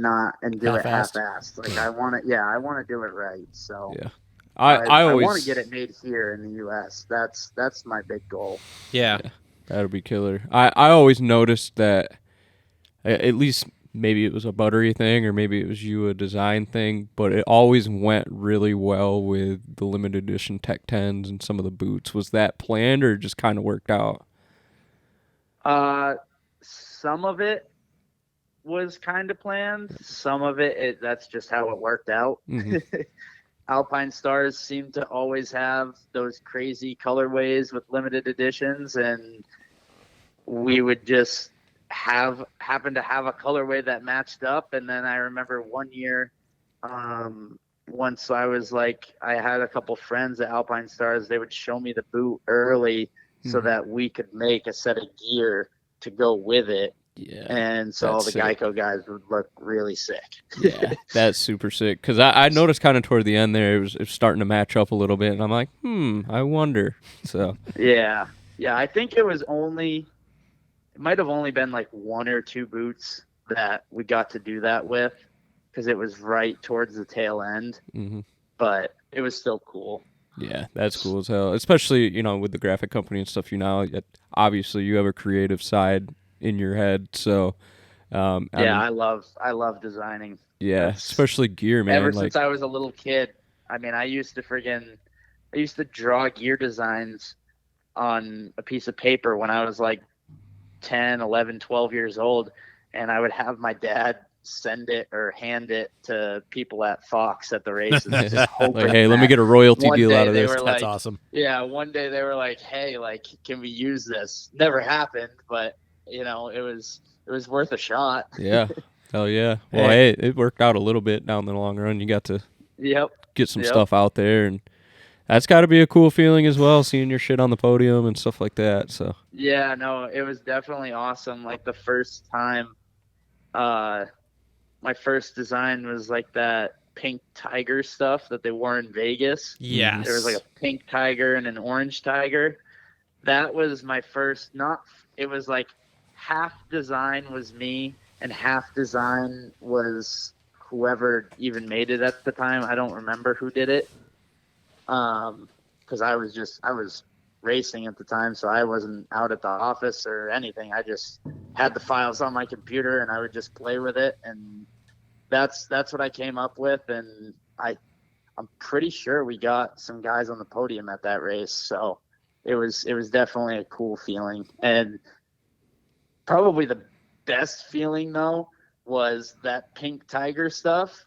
it Half-assed. half-assed. I want to do it right. So Yeah. I always want to get it made here in the U.S. That's my big goal. Yeah. That'll be killer. I always noticed that, at least maybe it was a buttery thing or maybe it was you a design thing, but it always went really well with the limited edition Tech 10s and some of the boots. Was that planned or just kind of worked out? Some of it was kind of planned. Some of it, that's just how it worked out. Alpine Stars seem to always have those crazy colorways with limited editions, and we would just happen to have a colorway that matched up. And then I remember one year, once I was like, I had a couple friends at Alpine Stars, they would show me the boot early so that we could make a set of gear to go with it. Yeah. And so all the sick. Geico guys would look really sick. Yeah, that's super sick. Because I noticed kind of toward the end there, it was starting to match up a little bit. And I'm like, I wonder. So Yeah. I think it might have only been like one or two boots that we got to do that with, because it was right towards the tail end. But it was still cool. Yeah, that's cool as hell. Especially, with the graphic company and stuff, obviously you have a creative side in your head. So, I love designing. Yeah, especially gear, man. Ever since I was a little kid, I mean, I used to draw gear designs on a piece of paper when I was like 10, 11, 12 years old. And I would have my dad send it or hand it to people at Fox at the races. Just hoping hey, let me get a royalty deal out of this. That's awesome. Yeah, one day they were like, hey, can we use this? Never happened, but it was worth a shot. Yeah. Hell yeah. Well, hey, it worked out a little bit down the long run. You got to get some stuff out there, and that's got to be a cool feeling as well, seeing your shit on the podium and stuff like that. So yeah, no, it was definitely awesome. Like the first time, my first design was like that pink tiger stuff that they wore in Vegas. Yes. There was like a pink tiger and an orange tiger. That was my first, it was like half design was me and half design was whoever even made it at the time. I don't remember who did it. Because I was racing at the time, so I wasn't out at the office or anything. I just had the files on my computer and I would just play with it, and that's what I came up with. And I'm pretty sure we got some guys on the podium at that race, so it was definitely a cool feeling. And probably the best feeling though was that pink tiger stuff.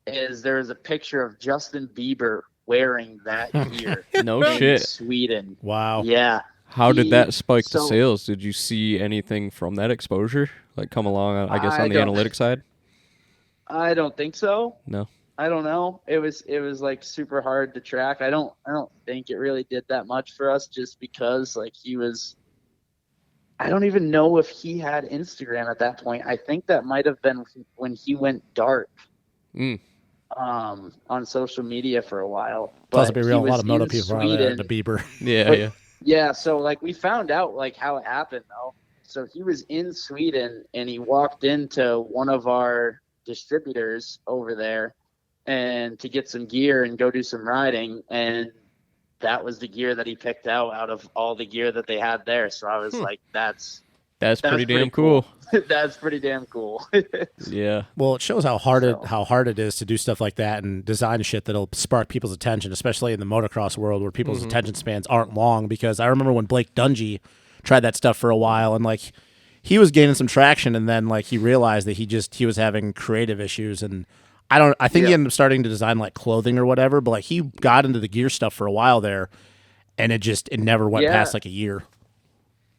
There was a picture of Justin Bieber wearing that gear. No in shit. Sweden. Wow. Yeah. How did that spike the sales? Did you see anything from that exposure come along, I guess, on the analytics side? I don't think so. No. I don't know. It was like super hard to track. I don't think it really did that much for us, just because I don't even know if he had Instagram at that point. I think that might have been when he went dark. On social media for a while. But let's be real, a lot of moto people are there, the Bieber. Yeah. Yeah, so we found out how it happened though. So he was in Sweden and he walked into one of our distributors over there and to get some gear and go do some riding, and that was the gear that he picked out of all the gear that they had there. So I was like, that's pretty damn cool. That's pretty damn cool. Yeah. Well, it shows how hard it is to do stuff like that and design shit that'll spark people's attention, especially in the motocross world where people's attention spans aren't long. Because I remember when Blake Dungy tried that stuff for a while, and he was gaining some traction, and then he realized that he was having creative issues, and I think he ended up starting to design clothing or whatever, but he got into the gear stuff for a while there, and it never went past a year.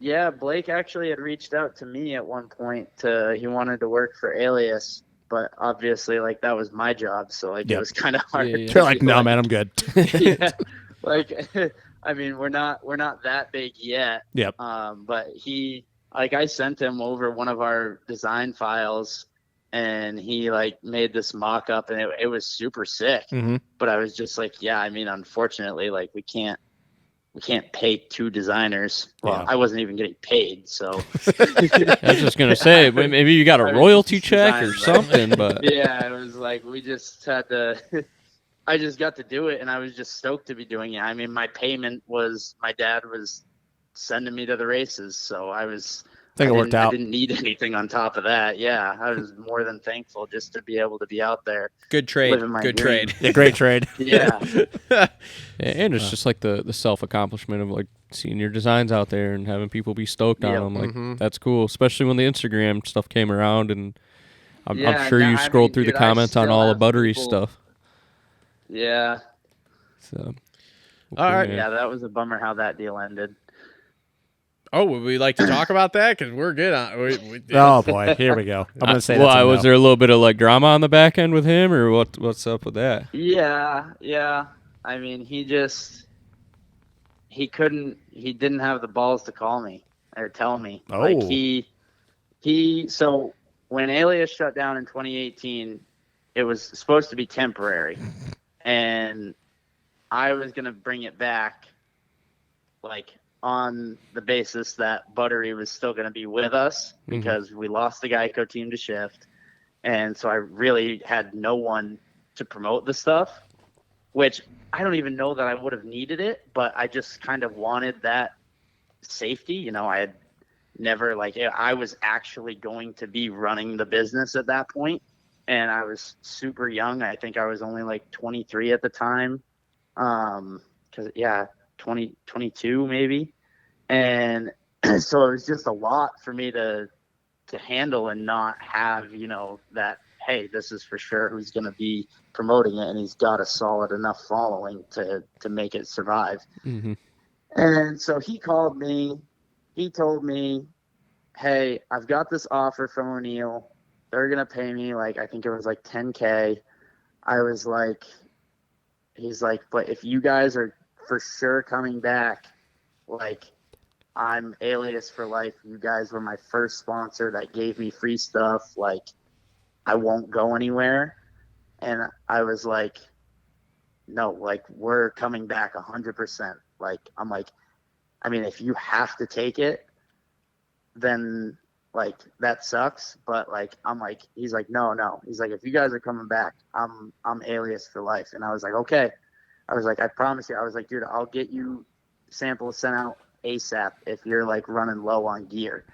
Yeah, Blake actually had reached out to me at one point. He wanted to work for Alias, but obviously, that was my job, so it was kind of hard. They're like, no, man, I'm good. Yeah, I mean, we're not that big yet. Yep. But I sent him over one of our design files, and he made this mock-up, and it was super sick. Mm-hmm. But I was just yeah, I mean, unfortunately, we can't pay two designers. Well, I wasn't even getting paid, so. I was just gonna say, maybe you got a royalty check or something, but. Yeah, it was we just had to. I just got to do it, and I was just stoked to be doing it. I mean, my payment was my dad was sending me to the races, so I think it worked out. I didn't need anything on top of that. Yeah, I was more than thankful just to be able to be out there. Good trade. Good trade. Yeah, great trade. Yeah. And it's just the self-accomplishment of seeing your designs out there and having people be stoked on them. That's cool, especially when the Instagram stuff came around and I'm Yeah, sure no, you I scrolled mean, through the dude, I comments on still all the have Buttery people- stuff. Yeah. So, All right. yeah. Yeah, that was a bummer how that deal ended. Oh, would we like to talk about that? Because we're good on. Oh boy, here we go. I'm gonna say that's Why a no. was there a little bit of like drama on the back end with him, or what's up with that? Yeah. I mean, he didn't have the balls to call me or tell me. Oh. Like so when Alias shut down in 2018, it was supposed to be temporary. And I was going to bring it back like on the basis that Buttery was still going to be with us because we lost the Geico team to Shift. And so I really had no one to promote the stuff, which I don't even know that I would have needed it, but I just kind of wanted that safety. You know, I had never I was actually going to be running the business at that point, and I was super young. I think I was only like 23 at the time. 22 maybe. And so it was just a lot for me to handle and not have, that, hey, this is for sure who's going to be promoting it, and he's got a solid enough following to make it survive. Mm-hmm. And so he called me. He told me, hey, I've got this offer from O'Neill. They're going to pay me I think it was like $10K. I was like, he's like, but if you guys are for sure coming back, I'm Alias for life. You guys were my first sponsor that gave me free stuff. I won't go anywhere. And I was like, no, we're coming back 100%. I'm like, I mean, if you have to take it, then that sucks. But I'm like, he's like, no. He's like, if you guys are coming back, I'm Alias for life. And I was like, okay. I was like, I promise you. I was like, dude, I'll get you samples sent out ASAP if you're running low on gear.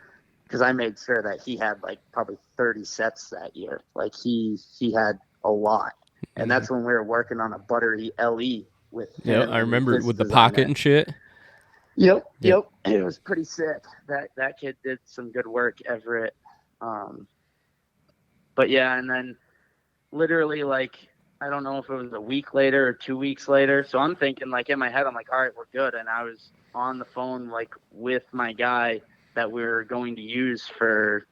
Because I made sure that he had probably 30 sets that year. He had a lot. And that's when we were working on a Buttery LE with him. Yeah, I remember with the designer. pocket and shit. Yep. It was pretty sick. That kid did some good work, Everett. But yeah, and then literally I don't know if it was a week later or 2 weeks later. So I'm thinking in my head, I'm like, all right, we're good. And I was on the phone with my guy that we were going to use for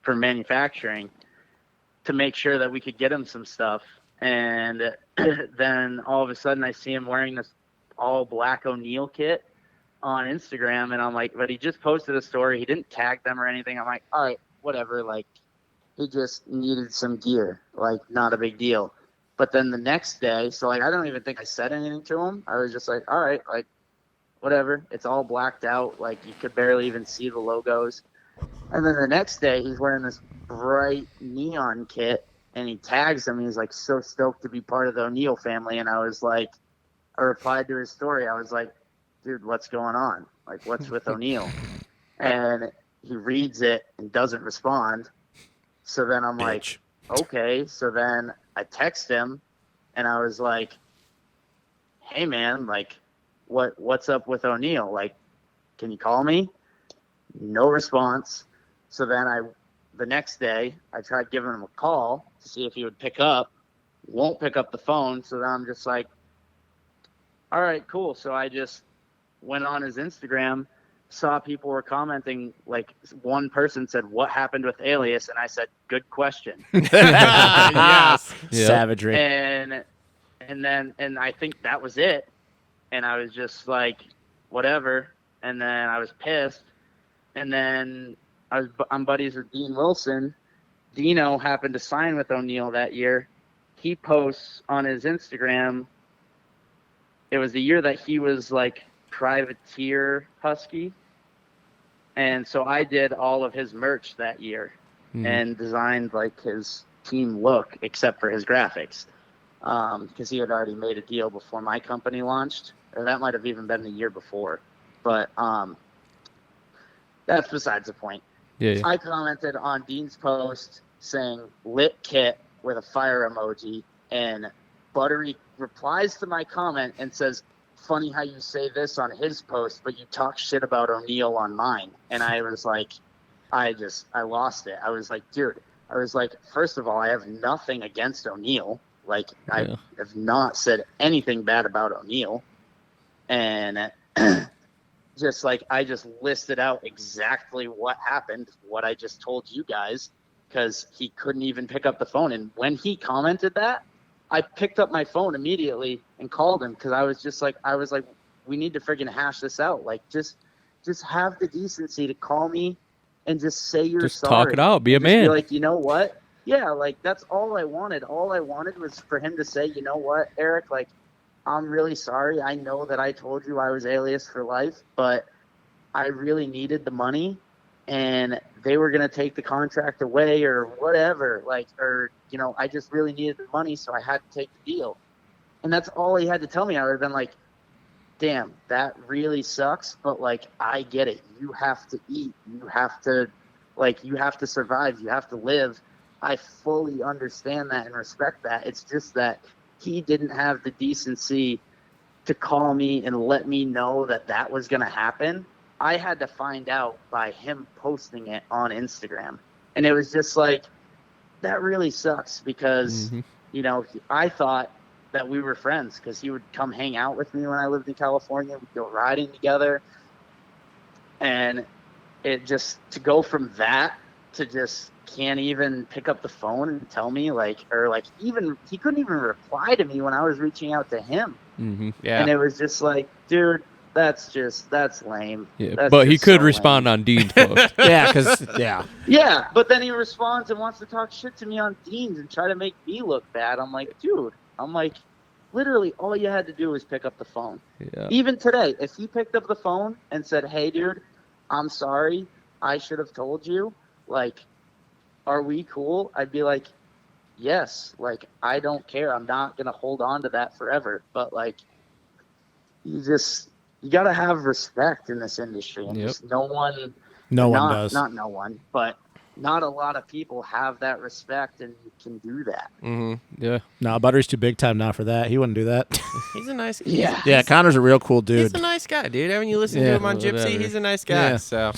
manufacturing to make sure that we could get him some stuff. And then all of a sudden I see him wearing this all black O'Neill kit on Instagram. And I'm like, but he just posted a story. He didn't tag them or anything. I'm like, all right, whatever. He just needed some gear, not a big deal. But then the next day, so I don't even think I said anything to him. I was just like, all right, whatever. It's all blacked out. You could barely even see the logos. And then the next day, he's wearing this bright neon kit, and he tags him. He's so stoked to be part of the O'Neill family. And I was like, I replied to his story. I was like, dude, what's going on? What's with O'Neill? And he reads it and doesn't respond. So then I'm like, okay. So then I text him, and I was like, hey man, what's up with O'Neill? Can you call me? No response. So then the next day I tried giving him a call to see if he would pick up. Won't pick up the phone. So then I'm just like, all right, cool. So I just went on his Instagram, saw people were commenting. One person said, what happened with Alias? And I said, good question. Yes. Yep. Savagery. And I think that was it. And I was just like, whatever. And then I was pissed. And then I'm buddies with Dean Wilson. Dino happened to sign with O'Neill that year. He posts on his Instagram. It was the year that he was privateer Husky. And so I did all of his merch that year and designed his team look, except for his graphics. Because he had already made a deal before my company launched, or that might have even been the year before. But that's besides the point. Yeah. I commented on Dean's post saying lit kit with a fire emoji, and Buttery replies to my comment and says, funny how you say this on his post, but you talk shit about O'Neill on mine. And I was like, I lost it. I was like, dude, first of all, I have nothing against O'Neal. Like, I have not said anything bad about O'Neal. And just like, I just listed out exactly what happened, what I just told you guys, because he couldn't even pick up the phone. And when he commented that, I picked up my phone immediately and called him, because I was like, we need to friggin' hash this out. Like, just have the decency to call me and just say you're Just sorry. talk it out. Be a Just man. Be like, you know what? Yeah, like, that's all I wanted. All I wanted was for him to say, you know what, Eric, like, I'm really sorry. I know that I told you I was Alias for life, but I really needed the money, and they were going to take the contract away or whatever. Like, or, you know, I just really needed the money, so I had to take the deal. And that's all he had to tell me. I would have been like, damn, that really sucks, but, like, I get it. You have to eat. You have to survive. You have to live. I fully understand that and respect that. It's just that he didn't have the decency to call me and let me know that that was going to happen. I had to find out by him posting it on Instagram. And it was just like, that really sucks, because, you know, I thought that we were friends, because he would come hang out with me when I lived in California. We'd go riding together. And it just, to go from that to just can't even pick up the phone and tell me, like, or like, even, he couldn't even reply to me when I was reaching out to him. Yeah. And it was just like, dude, that's lame. Yeah, That's but he just could so respond lame. on Dean's post. Yeah, but then he responds and wants to talk shit to me on Dean's and try to make me look bad. I'm like, dude, literally all you had to do was pick up the phone. Yeah. Even today, if he picked up the phone and said, hey, dude, I'm sorry, I should have told you, like, are we cool? I'd be like, yes, like, I don't care. I'm not going to hold on to that forever. But, like, you got to have respect in this industry. And just no one does. Not no one, but not a lot of people have that respect and can do that. Yeah. No, Buttery's too big time now for that. He wouldn't do that. He's a nice guy. Yeah. Connor's a real cool dude. He's a nice guy, dude. Haven't you listened to him on Gypsy? Whatever. He's a nice guy. Yeah. So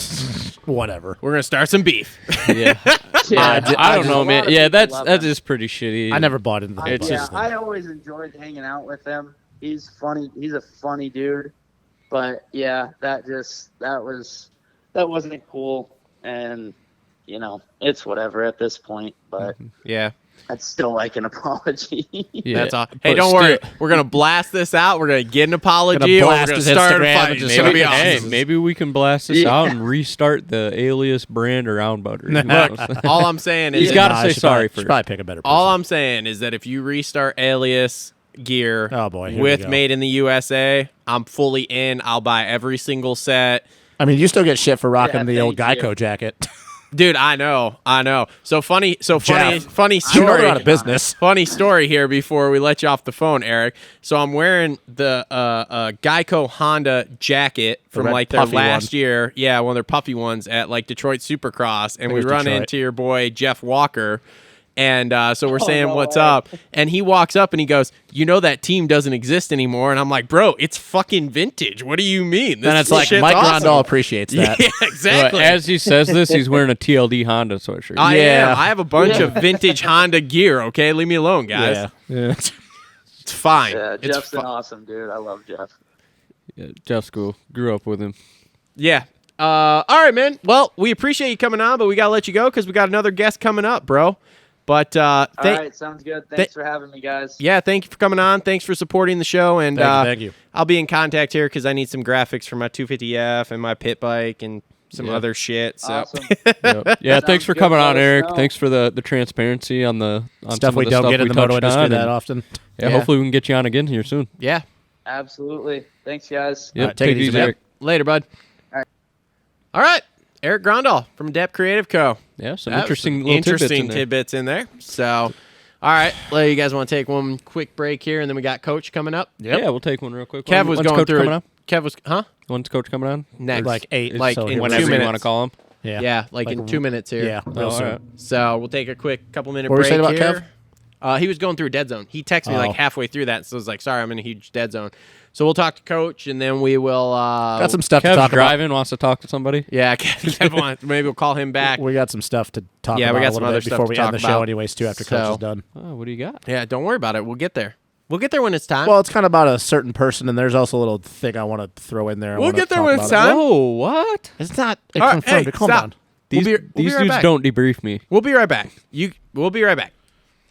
Whatever. we're gonna start some beef. Yeah. Yeah, I don't know, a man. lot of Yeah, people love that him. is pretty shitty. I never bought into the It's whole just- thing. I always enjoyed hanging out with him. He's funny. He's a funny dude. But yeah, that wasn't cool. And, you know, it's whatever at this point. But Yeah. I'd still like an apology. Yeah. That's all. Hey, But don't worry. still- We're gonna blast this out. We're gonna get an apology. Gonna Or we're blast gonna his start a Instagram fight. and just It's gonna be say, awesome. Hey, maybe we can blast this Yeah. out and restart the Alias brand around Buttery. Who knows? All I'm saying is He's got to say I should sorry probably, first. should probably pick a better person. all I'm saying is that if you restart Alias gear Oh, boy, here we with go. Made in the USA, I'm fully in. I'll buy every single set. I mean, you still get shit for rocking Yeah, the old thank Geico you. jacket. Dude, I know. Funny Jeff, funny You know story. they're out of business. Funny story here before we let you off the phone, Eric. So I'm wearing the Geico Honda jacket from red like their puffy last one. year. Yeah, one of their puffy ones at like Detroit Supercross. And it we was run Detroit. into your boy, Jeff Walker. And so we're saying, no what's way. up? And he walks up and he goes, you know that team doesn't exist anymore. And I'm like, bro, it's fucking vintage. What do you mean? This And it's like shit's Mike awesome. Grondahl appreciates that. Yeah, exactly. But as he says this, he's wearing a TLD Honda sweatshirt. I Yeah. am. I have a bunch of vintage Honda gear, okay? Leave me alone, guys. Yeah. It's fine. Yeah, It's Jeff's an awesome dude. I love Jeff. Yeah, Jeff's cool. Grew up with him. Yeah. All right, man. Well, we appreciate you coming on, but we got to let you go because we got another guest coming up, bro. But All right, sounds good. Thanks for having me, guys. yeah, thank you for coming on. Thanks for supporting the show. And Thank you. I'll be in contact here because I need some graphics for my 250F and my pit bike and some other shit. So Awesome. Yep. Yeah, thanks Sounds for good. coming Let on, us Eric. know. Thanks for the transparency on the on Stuff some we of the don't stuff get in we the moto touched industry on, that and, often. Yeah, Yeah. hopefully we can get you on again here soon. yeah. Absolutely. Thanks, guys. Yep, All right, take it easy, man. Eric. Later, bud. All right. Eric Grondahl from Adept Creative Co. Yeah, some That was interesting some little interesting tidbits in there. So, all right. Well, you guys want to take one quick break here, and then we got Coach coming up. Yep. Yeah, we'll take one real quick. Kev was When's going Coach through coming it. on? Kev was, huh? When's Coach coming on? Next. Like 8. Like so in here we two Whenever go. you minutes. want to call him. Yeah. Yeah, like in 2 minutes here. Yeah. real all soon. right. So we'll take a quick couple-minute What were break we saying about here. He was going through a dead zone. He texted me Oh. like halfway through that, so I was like, sorry, I'm in a huge dead zone. So we'll talk to Coach, and then we will. Got some stuff to Kev's talk driving, wants to talk to somebody. Yeah, Kev wants. Maybe we'll call him back. about. We got some stuff to talk Yeah, about we got a some little other bit stuff before to we talk end the about. show anyways, too, after Coach So- is done. Oh, what do you got? Yeah, don't worry about it. We'll get there. We'll get there when it's time. Well, it's kind of about a certain person, and there's also a little thing I want to throw in there. I We'll wanna get there talk when it's about it. time. Whoa, what? It's not All right, confirmed. hey, Calm stop. down. We'll These be right dudes back. don't debrief me. We'll be right back. We'll be right back.